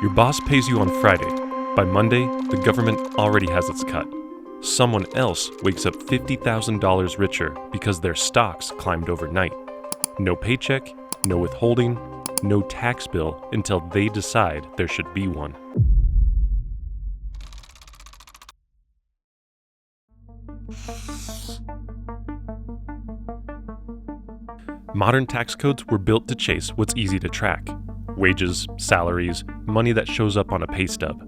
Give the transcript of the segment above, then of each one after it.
Your boss pays you on Friday. By Monday, the government already has its cut. Someone else wakes up $50,000 richer because their stocks climbed overnight. No paycheck, no withholding, no tax bill until they decide there should be one. Modern tax codes were built to chase what's easy to track: wages, salaries, money that shows up on a pay stub.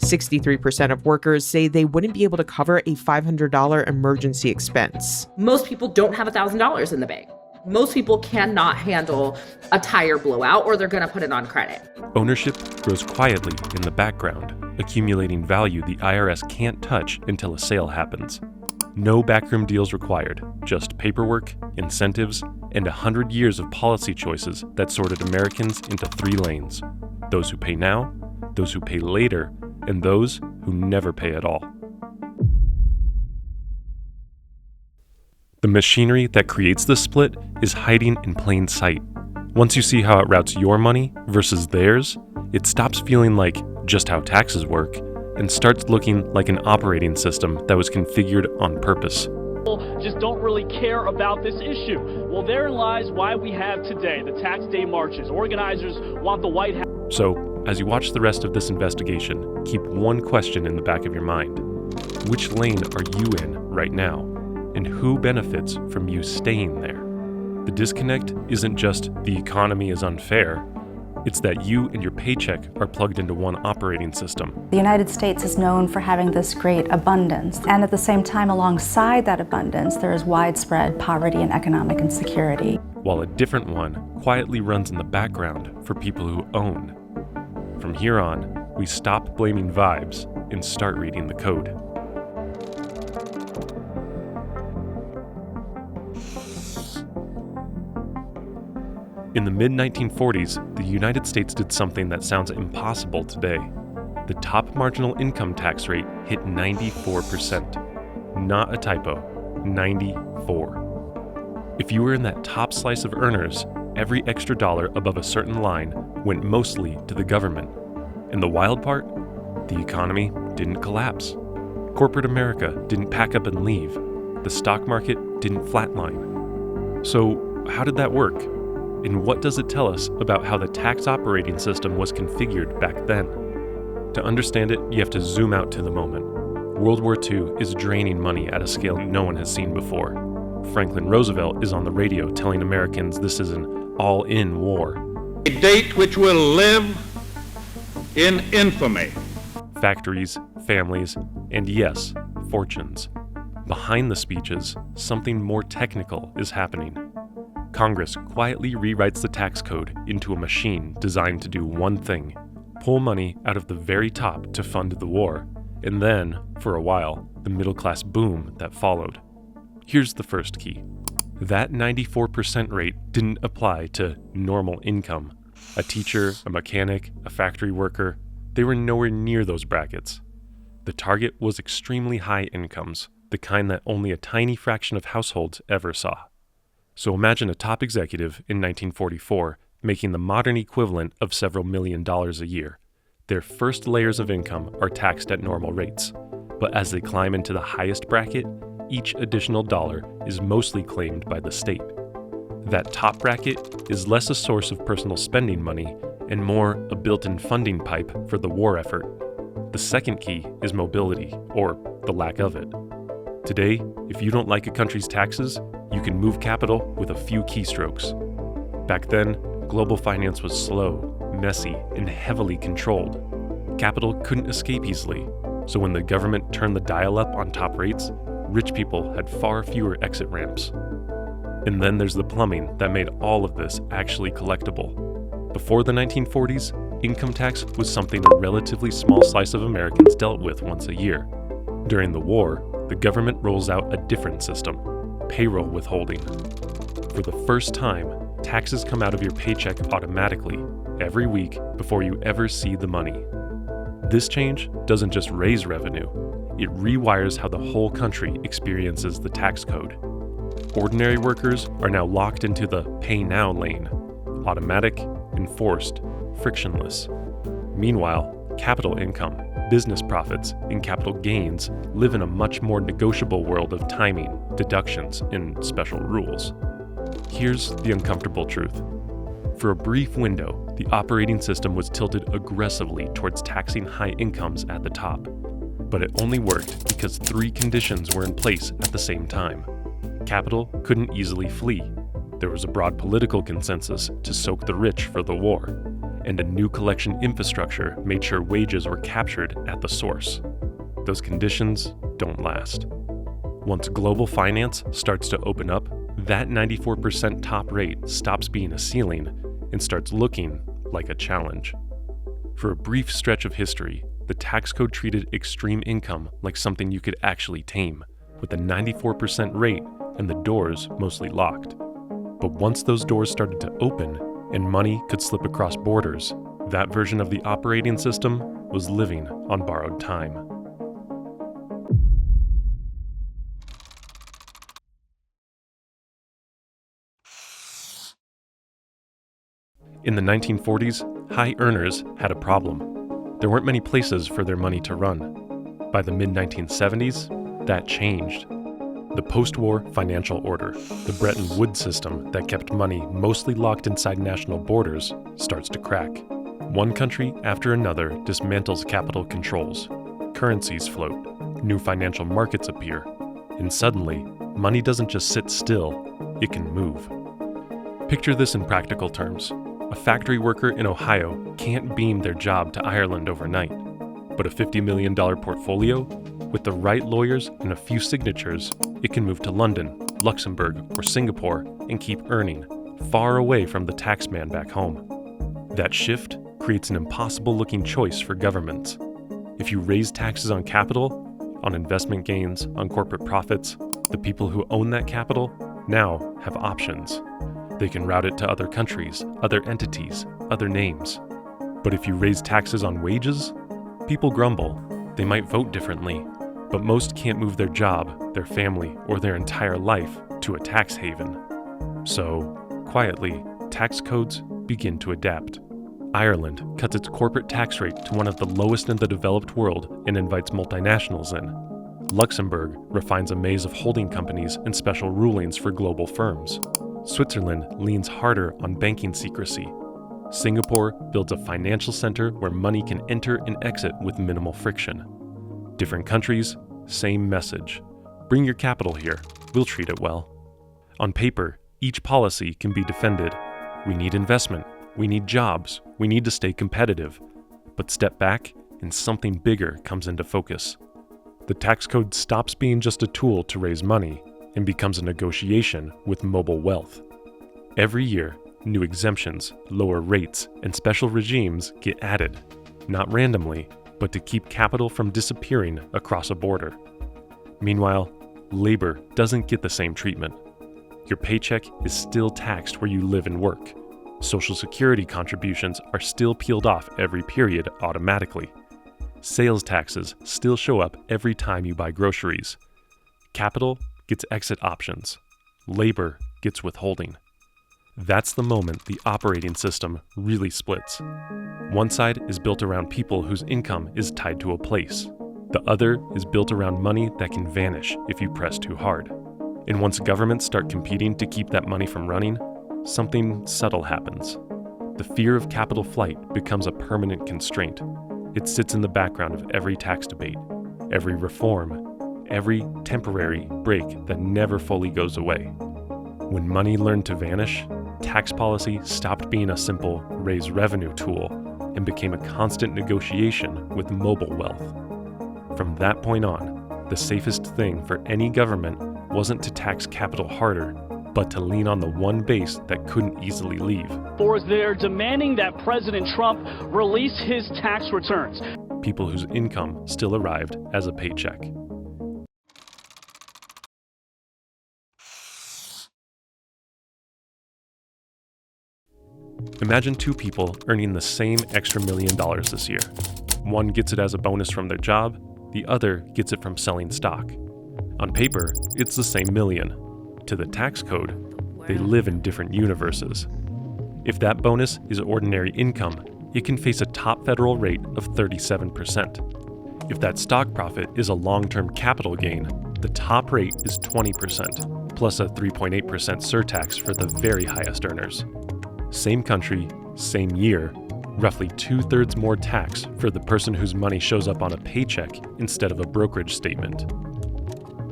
63% of workers say they wouldn't be able to cover a $500 emergency expense. Most people don't have $1,000 in the bank. Most people cannot handle a tire blowout, or they're going to put it on credit. Ownership grows quietly in the background, accumulating value the IRS can't touch until a sale happens. No backroom deals required, just paperwork, incentives, and 100 years of policy choices that sorted Americans into 3 lanes: those who pay now, those who pay later, and those who never pay at all. The machinery that creates this split is hiding in plain sight. Once you see how it routes your money versus theirs, it stops feeling like just how taxes work and starts looking like an operating system that was configured on purpose. People just don't really care about this issue. Well, therein lies why we have today the Tax Day marches. Organizers want the White House. So, as you watch the rest of this investigation, keep one question in the back of your mind. Which lane are you in right now? And who benefits from you staying there? The disconnect isn't just the economy is unfair. It's that you and your paycheck are plugged into one operating system. The United States is known for having this great abundance, and at the same time, alongside that abundance, there is widespread poverty and economic insecurity. While a different one quietly runs in the background for people who own. From here on, we stop blaming vibes and start reading the code. In the mid-1940s, the United States did something that sounds impossible today. The top marginal income tax rate hit 94%. Not a typo, 94. If you were in that top slice of earners, every extra dollar above a certain line went mostly to the government. And the wild part? The economy didn't collapse. Corporate America didn't pack up and leave. The stock market didn't flatline. So, how did that work? And what does it tell us about how the tax operating system was configured back then? To understand it, you have to zoom out to the moment. World War II is draining money at a scale no one has seen before. Franklin Roosevelt is on the radio telling Americans this is an all-in war. A date which will live in infamy. Factories, families, and yes, fortunes. Behind the speeches, something more technical is happening. Congress quietly rewrites the tax code into a machine designed to do one thing: pull money out of the very top to fund the war, and then, for a while, the middle-class boom that followed. Here's the first key. That 94% rate didn't apply to normal income. A teacher, a mechanic, a factory worker, they were nowhere near those brackets. The target was extremely high incomes, the kind that only a tiny fraction of households ever saw. So imagine a top executive in 1944 making the modern equivalent of several $1 million a year. Their first layers of income are taxed at normal rates, but as they climb into the highest bracket, each additional dollar is mostly claimed by the state. That top bracket is less a source of personal spending money and more a built-in funding pipe for the war effort. The second key is mobility, or the lack of it. Today, if you don't like a country's taxes, you can move capital with a few keystrokes. Back then, global finance was slow, messy, and heavily controlled. Capital couldn't escape easily, so when the government turned the dial up on top rates, rich people had far fewer exit ramps. And then there's the plumbing that made all of this actually collectible. Before the 1940s, income tax was something a relatively small slice of Americans dealt with once a year. During the war, the government rolls out a different system: payroll withholding. For the first time, taxes come out of your paycheck automatically, every week before you ever see the money. This change doesn't just raise revenue, it rewires how the whole country experiences the tax code. Ordinary workers are now locked into the pay now lane: automatic, enforced, frictionless. Meanwhile, capital income, business profits, and capital gains live in a much more negotiable world of timing, deductions, and special rules. Here's the uncomfortable truth. For a brief window, the operating system was tilted aggressively towards taxing high incomes at the top. But it only worked because three conditions were in place at the same time. Capital couldn't easily flee. There was a broad political consensus to soak the rich for the war, and a new collection infrastructure made sure wages were captured at the source. Those conditions don't last. Once global finance starts to open up, that 94% top rate stops being a ceiling and starts looking like a challenge. For a brief stretch of history, the tax code treated extreme income like something you could actually tame, with a 94% rate and the doors mostly locked. But once those doors started to open and money could slip across borders, that version of the operating system was living on borrowed time. In the 1940s, high earners had a problem. There weren't many places for their money to run. By the mid-1970s, that changed. The postwar financial order, the Bretton Woods system that kept money mostly locked inside national borders, starts to crack. One country after another dismantles capital controls. Currencies float, new financial markets appear, and suddenly, money doesn't just sit still, it can move. Picture this in practical terms. A factory worker in Ohio can't beam their job to Ireland overnight, but a $50 million portfolio, with the right lawyers and a few signatures, it can move to London, Luxembourg, or Singapore and keep earning, far away from the taxman back home. That shift creates an impossible-looking choice for governments. If you raise taxes on capital, on investment gains, on corporate profits, the people who own that capital now have options. They can route it to other countries, other entities, other names. But if you raise taxes on wages, people grumble. They might vote differently, but most can't move their job, their family, or their entire life to a tax haven. So, quietly, tax codes begin to adapt. Ireland cuts its corporate tax rate to one of the lowest in the developed world and invites multinationals in. Luxembourg refines a maze of holding companies and special rulings for global firms. Switzerland leans harder on banking secrecy. Singapore builds a financial center where money can enter and exit with minimal friction. Different countries, same message. Bring your capital here, we'll treat it well. On paper, each policy can be defended. We need investment, we need jobs, we need to stay competitive. But step back and something bigger comes into focus. The tax code stops being just a tool to raise money and becomes a negotiation with mobile wealth. Every year, new exemptions, lower rates, and special regimes get added, not randomly, but to keep capital from disappearing across a border. Meanwhile, labor doesn't get the same treatment. Your paycheck is still taxed where you live and work. Social Security contributions are still peeled off every period automatically. Sales taxes still show up every time you buy groceries. Capital gets exit options. Labor gets withholding. That's the moment the operating system really splits. One side is built around people whose income is tied to a place. The other is built around money that can vanish if you press too hard. And once governments start competing to keep that money from running, something subtle happens. The fear of capital flight becomes a permanent constraint. It sits in the background of every tax debate, every reform, every temporary break that never fully goes away. When money learned to vanish, tax policy stopped being a simple raise revenue tool and became a constant negotiation with mobile wealth. From that point on, the safest thing for any government wasn't to tax capital harder, but to lean on the one base that couldn't easily leave. Or they're demanding that President Trump release his tax returns. People whose income still arrived as a paycheck. Imagine two people earning the same extra $1 million this year. One gets it as a bonus from their job, the other gets it from selling stock. On paper, it's the same million. To the tax code, they live in different universes. If that bonus is ordinary income, it can face a top federal rate of 37%. If that stock profit is a long-term capital gain, the top rate is 20%, plus a 3.8% surtax for the very highest earners. Same country, same year, roughly 2/3 more tax for the person whose money shows up on a paycheck instead of a brokerage statement.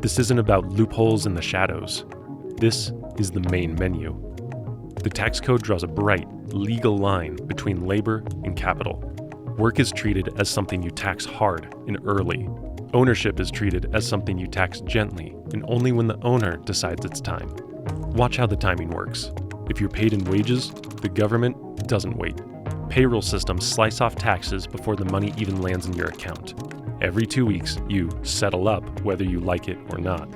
This isn't about loopholes in the shadows. This is the main menu. The tax code draws a bright, legal line between labor and capital. Work is treated as something you tax hard and early. Ownership is treated as something you tax gently and only when the owner decides it's time. Watch how the timing works. If you're paid in wages, the government doesn't wait. Payroll systems slice off taxes before the money even lands in your account. Every 2 weeks, you settle up whether you like it or not.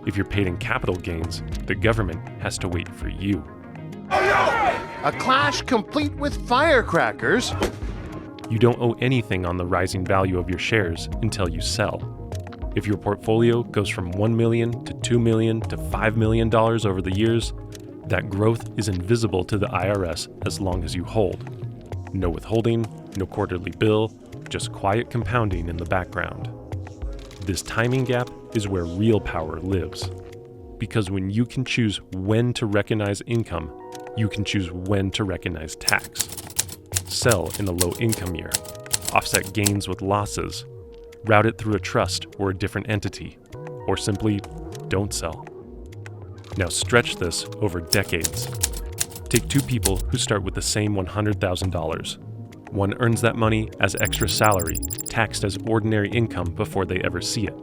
If you're paid in capital gains, the government has to wait for you. A clash complete with firecrackers. You don't owe anything on the rising value of your shares until you sell. If your portfolio goes from $1 million to $2 million to $5 million over the years, that growth is invisible to the IRS as long as you hold. No withholding, no quarterly bill, just quiet compounding in the background. This timing gap is where real power lives. Because when you can choose when to recognize income, you can choose when to recognize tax. Sell in a low income year, offset gains with losses, route it through a trust or a different entity, or simply don't sell. Now stretch this over decades. Take two people who start with the same $100,000. One earns that money as extra salary, taxed as ordinary income before they ever see it.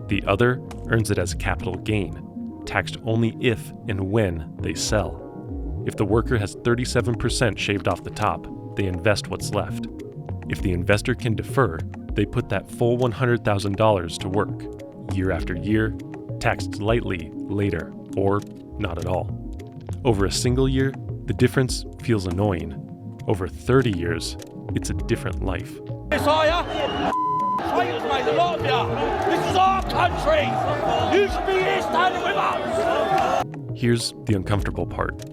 The other earns it as capital gain, taxed only if and when they sell. If the worker has 37% shaved off the top, they invest what's left. If the investor can defer, they put that full $100,000 to work, year after year, taxed lightly later, or not at all. Over a single year, the difference feels annoying. Over 30 years, it's a different life. This are ya? Traitors, mate, a lot of ya. This is our country. You should be here standing with us. Here's the uncomfortable part.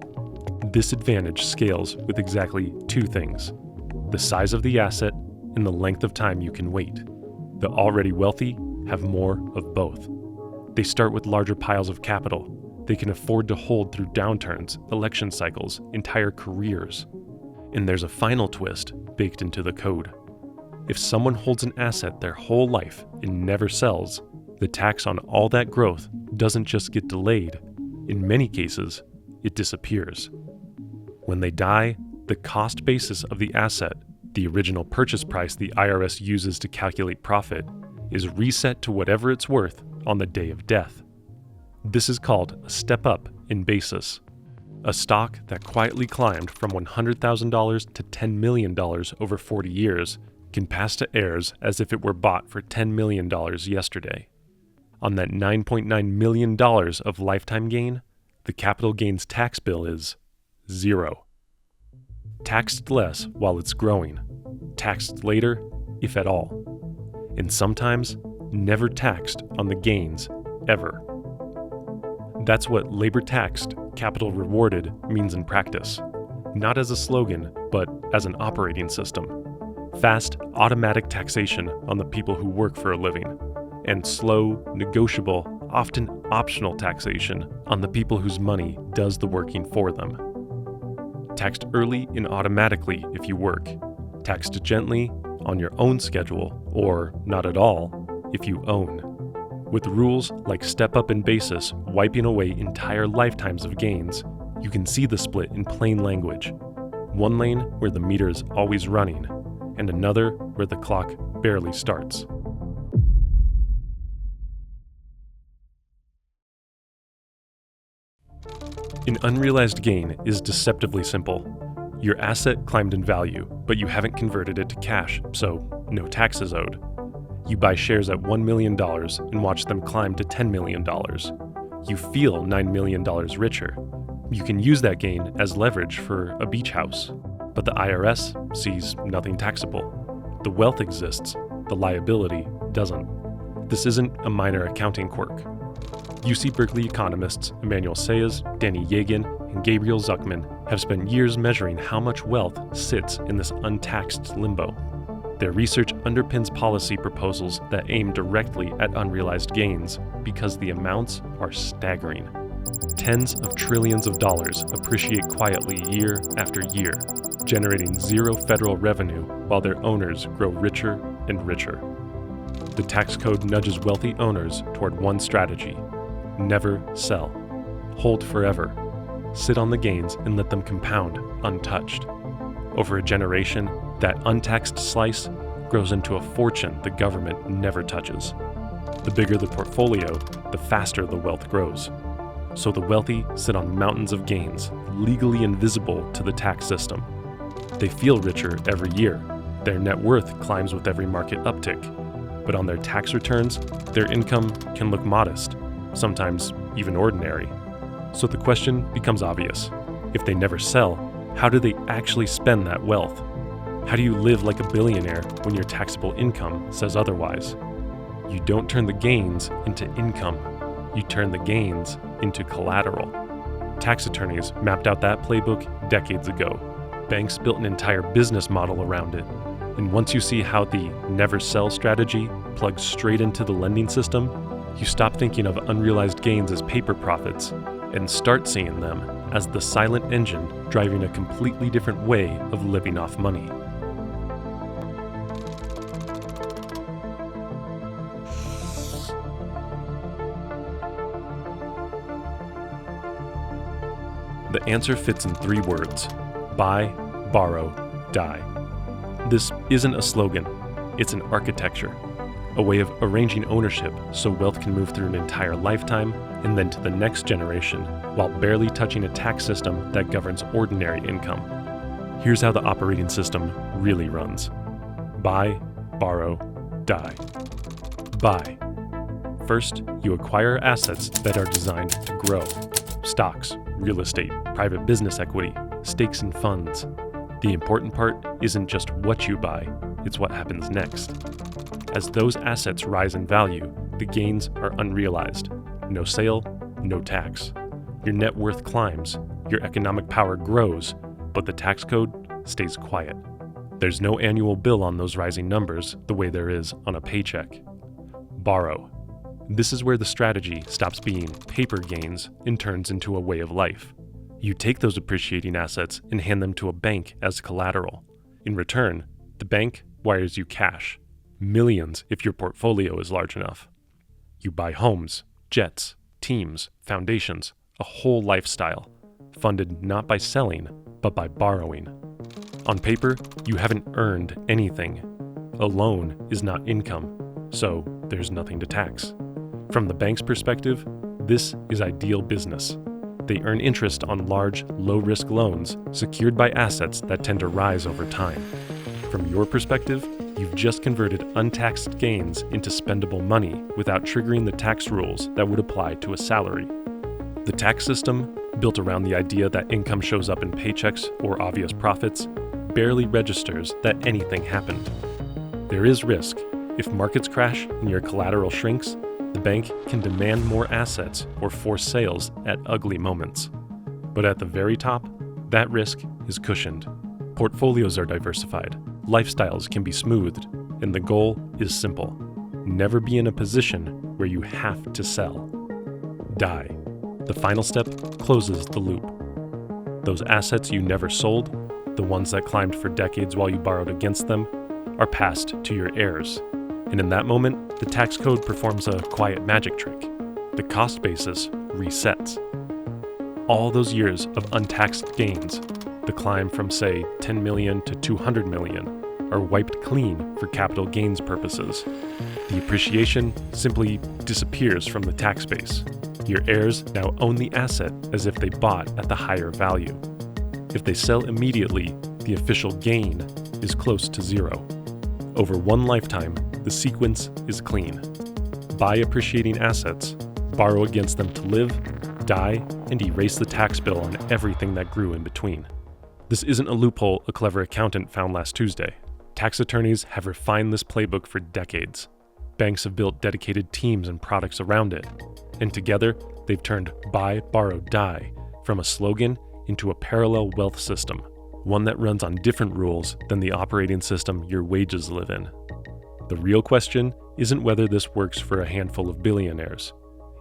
This advantage scales with exactly two things: the size of the asset and the length of time you can wait. The already wealthy have more of both. They start with larger piles of capital. They can afford to hold through downturns, election cycles, entire careers. And there's a final twist baked into the code. If someone holds an asset their whole life and never sells, the tax on all that growth doesn't just get delayed. In many cases, it disappears. When they die, the cost basis of the asset, the original purchase price the IRS uses to calculate profit, is reset to whatever it's worth on the day of death. This is called a step up in basis. A stock that quietly climbed from $100,000 to $10 million over 40 years can pass to heirs as if it were bought for $10 million yesterday. On that $9.9 million of lifetime gain, the capital gains tax bill is zero. Taxed less while it's growing, taxed later, if at all, and sometimes never taxed on the gains, ever. That's what labor taxed, capital rewarded means in practice, not as a slogan, but as an operating system. Fast, automatic taxation on the people who work for a living, and slow, negotiable, often optional taxation on the people whose money does the working for them. Taxed early and automatically if you work, taxed gently on your own schedule, or not at all if you own. With rules like step up in basis wiping away entire lifetimes of gains, you can see the split in plain language. One lane where the meter is always running, and another where the clock barely starts. An unrealized gain is deceptively simple. Your asset climbed in value, but you haven't converted it to cash, so no taxes owed. You buy shares at $1 million and watch them climb to $10 million. You feel $9 million richer. You can use that gain as leverage for a beach house, but the IRS sees nothing taxable. The wealth exists, the liability doesn't. This isn't a minor accounting quirk. UC Berkeley economists Emmanuel Saez, Danny Yegan, and Gabriel Zuckman have spent years measuring how much wealth sits in this untaxed limbo. Their research underpins policy proposals that aim directly at unrealized gains because the amounts are staggering. Tens of trillions of dollars appreciate quietly year after year, generating zero federal revenue while their owners grow richer and richer. The tax code nudges wealthy owners toward one strategy: never sell. Hold forever. Sit on the gains and let them compound untouched. Over a generation, that untaxed slice grows into a fortune the government never touches. The bigger the portfolio, the faster the wealth grows. So the wealthy sit on mountains of gains, legally invisible to the tax system. They feel richer every year. Their net worth climbs with every market uptick. But on their tax returns, their income can look modest, sometimes even ordinary. So the question becomes obvious. If they never sell, how do they actually spend that wealth? How do you live like a billionaire when your taxable income says otherwise? You don't turn the gains into income. You turn the gains into collateral. Tax attorneys mapped out that playbook decades ago. Banks built an entire business model around it. And once you see how the never sell strategy plugs straight into the lending system, you stop thinking of unrealized gains as paper profits and start seeing them as the silent engine driving a completely different way of living off money. The answer fits in 3 words: buy, borrow, die. This isn't a slogan, it's an architecture, a way of arranging ownership so wealth can move through an entire lifetime and then to the next generation while barely touching a tax system that governs ordinary income. Here's how the operating system really runs: buy, borrow, die. Buy. First, you acquire assets that are designed to grow: stocks, real estate, private business equity, stakes in funds. The important part isn't just what you buy, it's what happens next. As those assets rise in value, the gains are unrealized. No sale, no tax. Your net worth climbs, your economic power grows, but the tax code stays quiet. There's no annual bill on those rising numbers the way there is on a paycheck. Borrow. This is where the strategy stops being paper gains and turns into a way of life. You take those appreciating assets and hand them to a bank as collateral. In return, the bank wires you cash, millions if your portfolio is large enough. You buy homes, jets, teams, foundations, a whole lifestyle, funded not by selling, but by borrowing. On paper, you haven't earned anything. A loan is not income, so there's nothing to tax. From the bank's perspective, this is ideal business. They earn interest on large, low-risk loans secured by assets that tend to rise over time. From your perspective, you've just converted untaxed gains into spendable money without triggering the tax rules that would apply to a salary. The tax system, built around the idea that income shows up in paychecks or obvious profits, barely registers that anything happened. There is risk. If markets crash and your collateral shrinks, the bank can demand more assets or force sales at ugly moments. But at the very top, that risk is cushioned. Portfolios are diversified, lifestyles can be smoothed, and the goal is simple: never be in a position where you have to sell. Die. The final step closes the loop. Those assets you never sold, the ones that climbed for decades while you borrowed against them, are passed to your heirs. And in that moment, the tax code performs a quiet magic trick. The cost basis resets. All those years of untaxed gains, the climb from, say, 10 million to 200 million, are wiped clean for capital gains purposes. The appreciation simply disappears from the tax base. Your heirs now own the asset as if they bought at the higher value. If they sell immediately, the official gain is close to zero. Over one lifetime, the sequence is clean. Buy appreciating assets, borrow against them to live, die, and erase the tax bill on everything that grew in between. This isn't a loophole a clever accountant found last Tuesday. Tax attorneys have refined this playbook for decades. Banks have built dedicated teams and products around it. And together, they've turned buy, borrow, die from a slogan into a parallel wealth system, one that runs on different rules than the operating system your wages live in. The real question isn't whether this works for a handful of billionaires.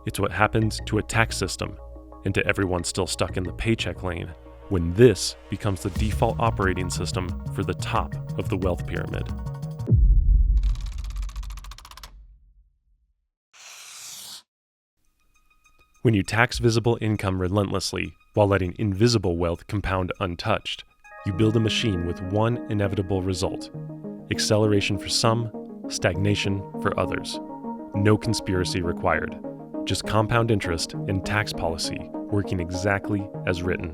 It's what happens to a tax system and to everyone still stuck in the paycheck lane when this becomes the default operating system for the top of the wealth pyramid. When you tax visible income relentlessly while letting invisible wealth compound untouched, you build a machine with one inevitable result: acceleration for some, stagnation for others. No conspiracy required, just compound interest and tax policy working exactly as written.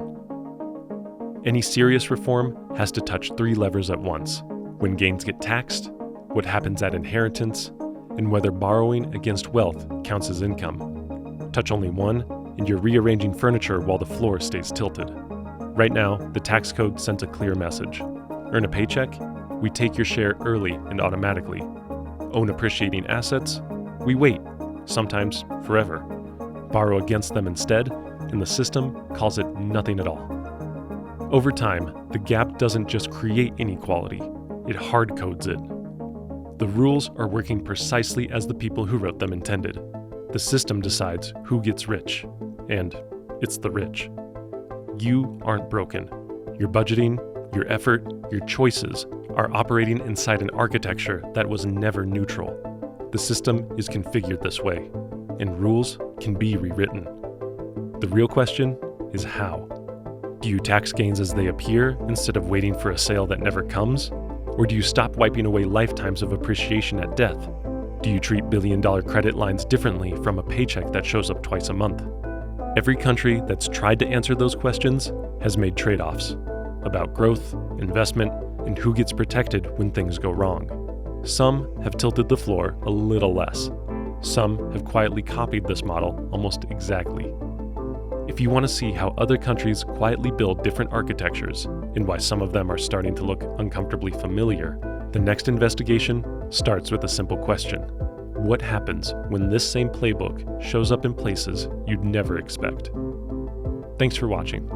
Any serious reform has to touch three levers at once: when gains get taxed, what happens at inheritance, and whether borrowing against wealth counts as income. Touch only one, and you're rearranging furniture while the floor stays tilted. Right now, the tax code sends a clear message. Earn a paycheck? We take your share early and automatically. Own appreciating assets? We wait, sometimes forever. Borrow against them instead, and the system calls it nothing at all. Over time, the gap doesn't just create inequality, it hard codes it. The rules are working precisely as the people who wrote them intended. The system decides who gets rich, and it's the rich. You aren't broken. Your budgeting, your effort, your choices are operating inside an architecture that was never neutral. The system is configured this way, and rules can be rewritten. The real question is how. Do you tax gains as they appear instead of waiting for a sale that never comes? Or do you stop wiping away lifetimes of appreciation at death? Do you treat billion-dollar credit lines differently from a paycheck that shows up twice a month? Every country that's tried to answer those questions has made trade-offs about growth, investment, and who gets protected when things go wrong. Some have tilted the floor a little less. Some have quietly copied this model almost exactly. If you want to see how other countries quietly build different architectures and why some of them are starting to look uncomfortably familiar, the next investigation starts with a simple question: what happens when this same playbook shows up in places you'd never expect? Thanks for watching.